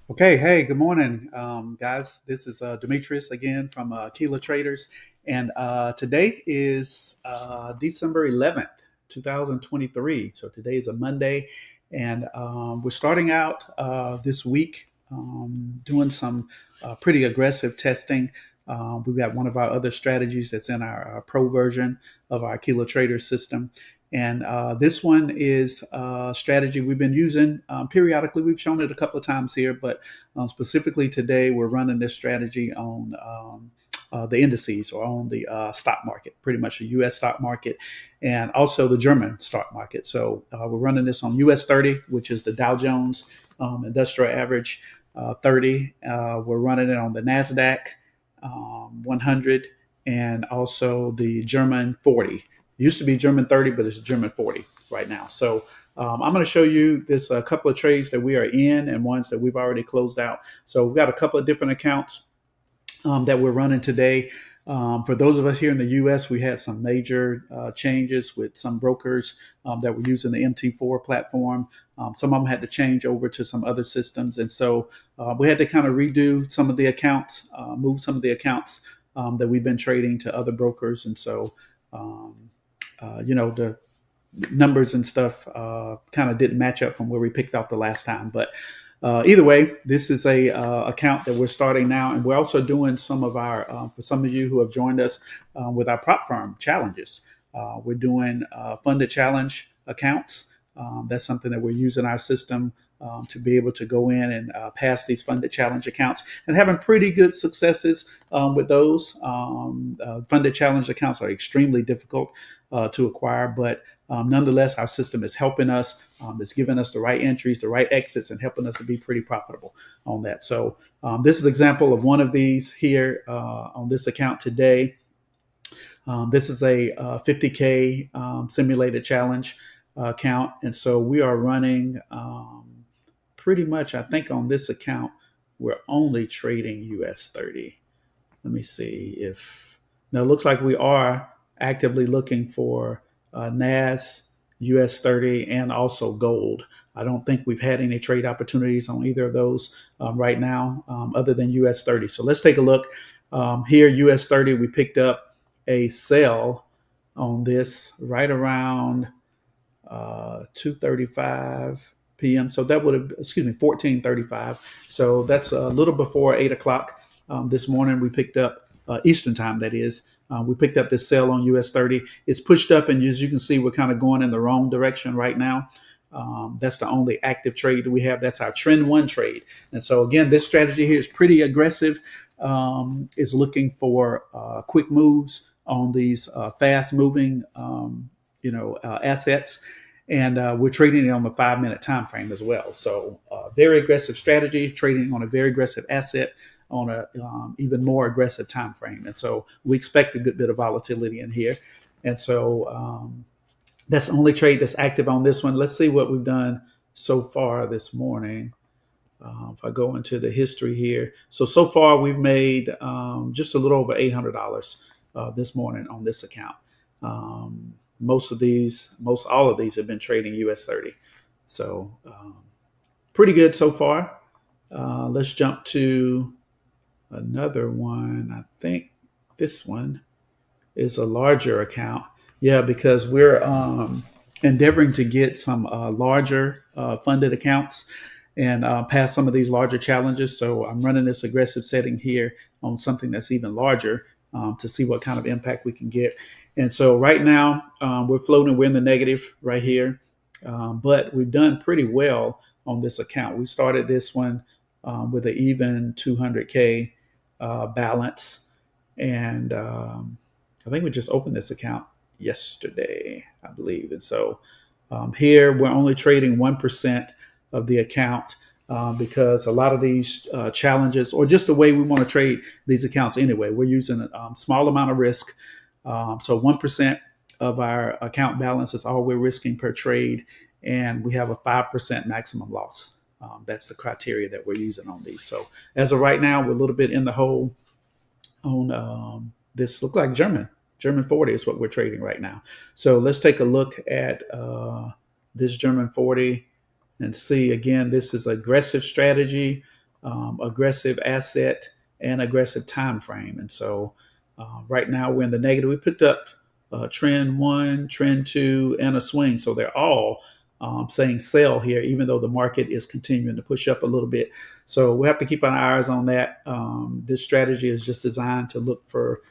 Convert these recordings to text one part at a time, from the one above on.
Okay, hey, good morning, guys. This is Demetrius again from Akeelah Traders, and today is December 11th, 2023. So today is a Monday, and we're starting out this week doing some pretty aggressive testing. We've got one of our other strategies that's in our pro version of our Akeelah Traders system. And this one is a strategy we've been using periodically. We've shown it a couple of times here, but specifically today, we're running this strategy on the indices or on the stock market, pretty much the U.S. stock market, and also the German stock market. So we're running this on US30, which is the Dow Jones Industrial Average 30. We're running it on the Nasdaq 100 and also the German 40. It used to be German 30, but it's German 40 right now. So I'm going to show you this a couple of trades that we are in and ones that we've already closed out. So we've got a couple of different accounts that we're running today. For those of us here in the U.S., we had some major changes with some brokers that were using the MT4 platform. Some of them had to change over to some other systems, and so we had to kind of redo some of the accounts, move some of the accounts that we've been trading to other brokers, and so the numbers and stuff kind of didn't match up from where we picked off the last time. But either way, this is a account that we're starting now, and we're also doing some of our for some of you who have joined us with our prop firm challenges. We're doing funded challenge accounts. That's something that we're using our system to be able to go in and pass these funded challenge accounts and having pretty good successes with those. Funded challenge accounts are extremely difficult to acquire, but nonetheless, our system is helping us. It's giving us the right entries, the right exits, and helping us to be pretty profitable on that. So this is an example of one of these here on this account today. This is a 50K simulated challenge account. And so we are running pretty much, I think on this account, we're only trading US30. Let me see if, now it looks like we are actively looking for NAS, US30, and also gold. I don't think we've had any trade opportunities on either of those right now other than US30. So let's take a look. Here, US30, we picked up a sell on this right around 2:35 p.m. So that would have, 14:35. So that's a little before 8 o'clock this morning. We picked up Eastern time, that is. We picked up this sell on US30. It's pushed up, and as you can see, we're kind of going in the wrong direction right now. That's the only active trade that we have. That's our trend one trade. And so again, this strategy here is pretty aggressive. Is looking for quick moves on these fast moving assets, and we're trading it on the 5 minute time frame as well. So very aggressive strategy, trading on a very aggressive asset on a even more aggressive time frame. And so we expect a good bit of volatility in here. And so that's the only trade that's active on this one. Let's see what we've done so far this morning. If I go into the history here, so far we've made just a little over $800 this morning on this account. Most all of these have been trading US30. So pretty good so far. Let's jump to another one. I think this one is a larger account. Yeah, because we're endeavoring to get some larger funded accounts and pass some of these larger challenges. So I'm running this aggressive setting here on something that's even larger to see what kind of impact we can get. And so right now we're floating, we're in the negative right here, but we've done pretty well on this account. We started this one with an even 200K balance. And I think we just opened this account yesterday, I believe. And so here we're only trading 1% of the account because a lot of these challenges, or just the way we want to trade these accounts anyway, we're using a small amount of risk. So 1% of our account balance is all we're risking per trade, and we have a 5% maximum loss. That's the criteria that we're using on these. So as of right now, we're a little bit in the hole on this. Looks like German 40 is what we're trading right now. So let's take a look at this German 40 and see. Again, this is aggressive strategy. aggressive asset and aggressive time frame. And so right now we're in the negative. We picked up trend one, trend two, and a swing. So they're all saying sell here, even though the market is continuing to push up a little bit. So we have to keep our eyes on that. This strategy is just designed to look for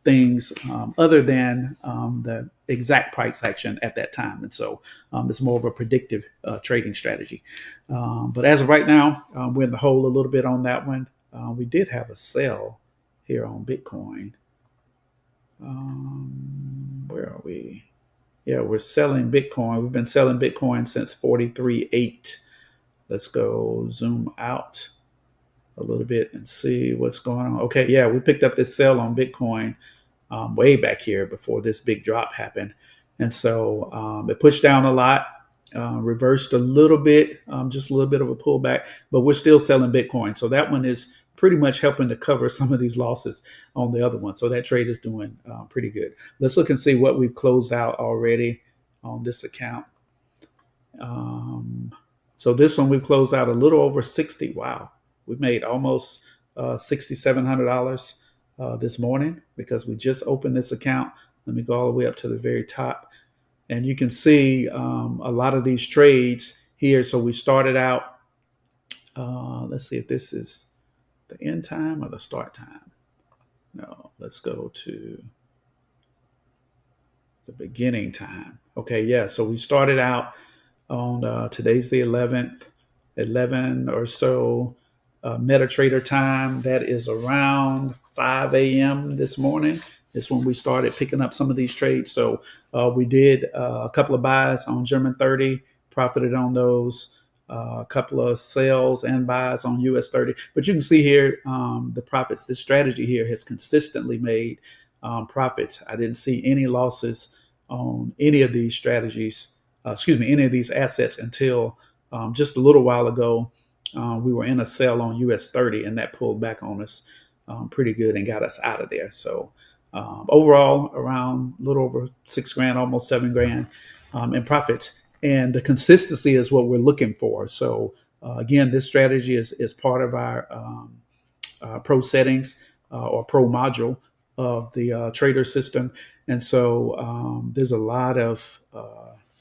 things other than the exact price action at that time. And so it's more of a predictive trading strategy. But as of right now, we're in the hole a little bit on that one. We did have a sell here on Bitcoin. Where are we? Yeah, we're selling Bitcoin. We've been selling Bitcoin since 43.8. Let's go zoom out a little bit and see what's going on. Okay, yeah, we picked up this sell on Bitcoin way back here before this big drop happened. And so it pushed down a lot, reversed a little bit, just a little bit of a pullback, but we're still selling Bitcoin. So that one is pretty much helping to cover some of these losses on the other one. So that trade is doing pretty good. Let's look and see what we've closed out already on this account. So this one we've closed out a little over 60. Wow. We've made almost $6,700 this morning because we just opened this account. Let me go all the way up to the very top. And you can see a lot of these trades here. So we started out, let's see if this is the end time or the start time. No, let's go to the beginning time. Okay, yeah, so we started out on today's the 11th, 11 or so MetaTrader time. That is around 5 a.m. this morning. Is when we started picking up some of these trades. So we did a couple of buys on Ger40, profited on those. A couple of sales and buys on US30. But you can see here the profits. This strategy here has consistently made profits. I didn't see any losses on any of these strategies, any of these assets until just a little while ago. We were in a sell on US30 and that pulled back on us pretty good and got us out of there. So overall, around a little over $6,000, almost $7,000 in profits. And the consistency is what we're looking for. So again, this strategy is part of our pro settings or pro module of the trader system. And so there's a lot of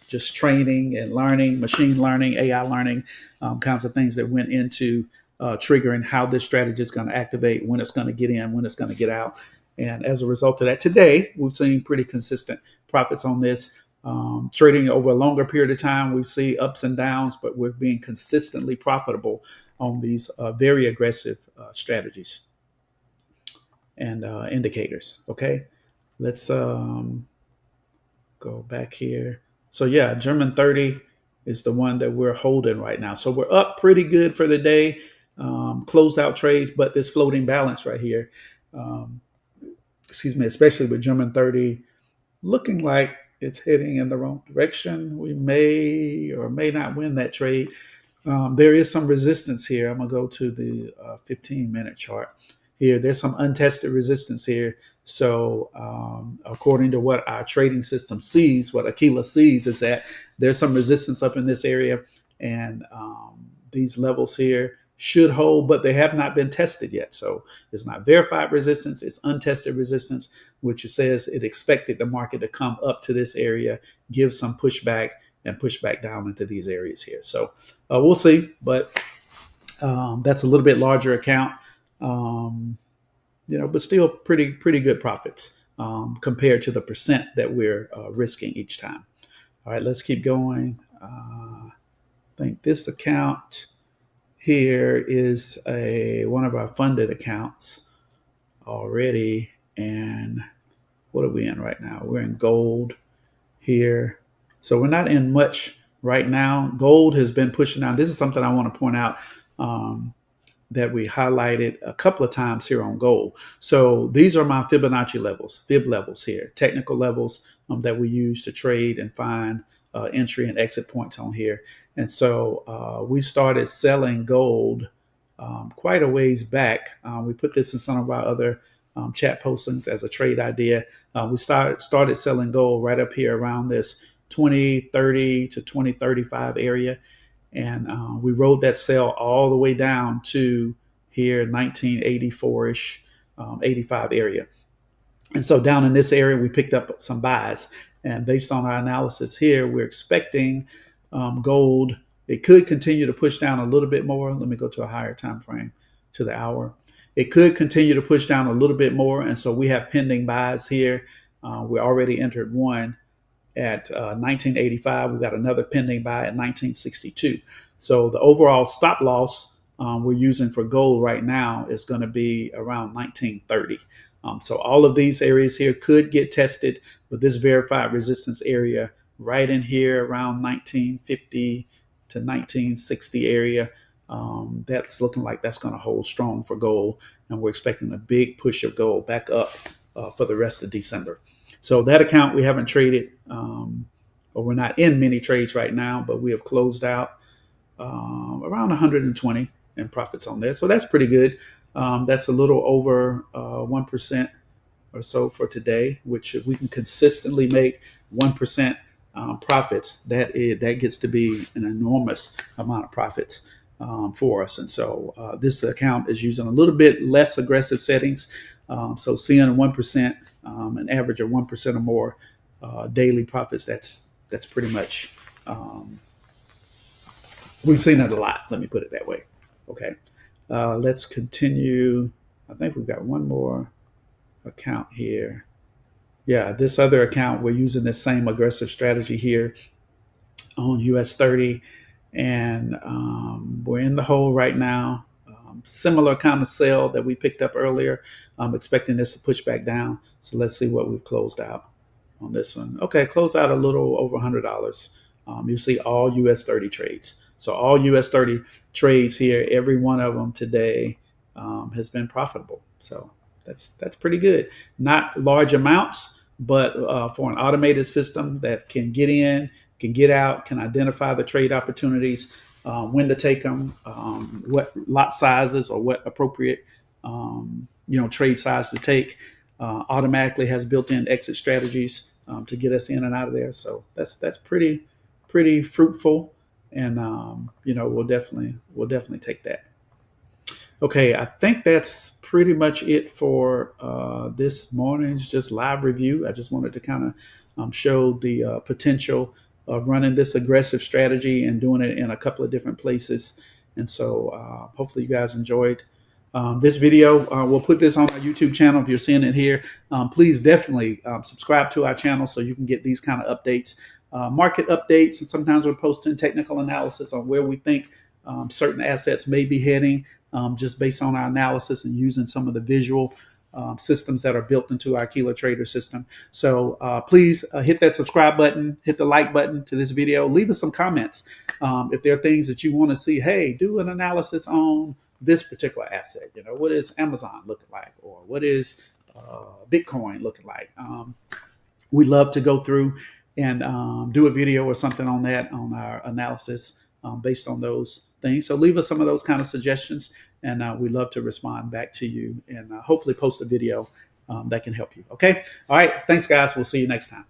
just training and learning, machine learning, AI learning, kinds of things that went into triggering how this strategy is going to activate, when it's going to get in, when it's going to get out. And as a result of that, today, we've seen pretty consistent profits on this. Trading over a longer period of time, we see ups and downs, but we're being consistently profitable on these very aggressive strategies and indicators. Okay, let's go back here. So yeah, Ger40 is the one that we're holding right now. So we're up pretty good for the day, closed out trades, but this floating balance right here, especially with Ger40 looking like it's heading in the wrong direction. We may or may not win that trade. There is some resistance here. I'm going to go to the 15-minute chart here. There's some untested resistance here. So according to what our trading system sees, what Akeelah sees is that there's some resistance up in this area. And these levels here should hold, but they have not been tested yet. So it's not verified resistance, it's untested resistance, which says it expected the market to come up to this area, give some pushback, and push back down into these areas here. So we'll see, but that's a little bit larger account, but still pretty good profits compared to the percent that we're risking each time. All right, let's keep going. I think this account here is one of our funded accounts already. And what are we in right now? We're in gold here. So we're not in much right now. Gold has been pushing down. This is something I want to point out that we highlighted a couple of times here on gold. So these are my Fibonacci levels, fib levels here, technical levels that we use to trade and find entry and exit points on here. And so we started selling gold quite a ways back. We put this in some of our other chat postings as a trade idea. We started selling gold right up here around this 2030 to 2035 area. And we rode that sell all the way down to here, 1984-ish, 85 area. And so down in this area, we picked up some buys. And based on our analysis here, we're expecting gold. It could continue to push down a little bit more. Let me go to a higher time frame, to the hour. It could continue to push down a little bit more. And so we have pending buys here. We already entered one at 1985. We've got another pending buy at 1962. So the overall stop loss we're using for gold right now is going to be around 1930. So all of these areas here could get tested with this verified resistance area right in here around 1950 to 1960 area. That's looking like that's going to hold strong for gold. And we're expecting a big push of gold back up for the rest of December. So that account we haven't traded, or we're not in many trades right now, but we have closed out around 120 in profits on there. So that's pretty good. That's a little over 1% or so for today, which if we can consistently make 1% profits, that gets to be an enormous amount of profits for us. And so this account is using a little bit less aggressive settings. So seeing 1%, an average of 1% or more daily profits, that's pretty much, we've seen it a lot. Let me put it that way. Okay. Let's continue. I think we've got one more account here. Yeah, this other account, we're using this same aggressive strategy here on US30, and we're in the hole right now. Similar kind of sell that we picked up earlier. I'm expecting this to push back down. So let's see what we've closed out on this one. Okay, closed out a little over $100. You'll see all US30 trades. So all US30 trades here, every one of them today has been profitable. So that's pretty good. Not large amounts, but for an automated system that can get in, can get out, can identify the trade opportunities, when to take them, what lot sizes or what appropriate trade size to take. Automatically has built-in exit strategies to get us in and out of there. So that's pretty fruitful, and we'll definitely take that. Okay, I think that's pretty much it for this morning's just live review. I just wanted to kind of show the potential of running this aggressive strategy and doing it in a couple of different places. And so hopefully you guys enjoyed this video. We'll put this on our YouTube channel. If you're seeing it here, please definitely subscribe to our channel so you can get these kind of updates, market updates. And sometimes we're posting technical analysis on where we think certain assets may be heading, just based on our analysis and using some of the visual systems that are built into our Akeelah Trader system. So please hit that subscribe button, hit the like button to this video, leave us some comments. If there are things that you want to see, hey, do an analysis on this particular asset. What is Amazon looking like, or what is Bitcoin looking like? We'd love to go through and do a video or something on that, on our analysis based on those things. So leave us some of those kind of suggestions, and we'd love to respond back to you and hopefully post a video that can help you. Okay. All right. Thanks, guys. We'll see you next time.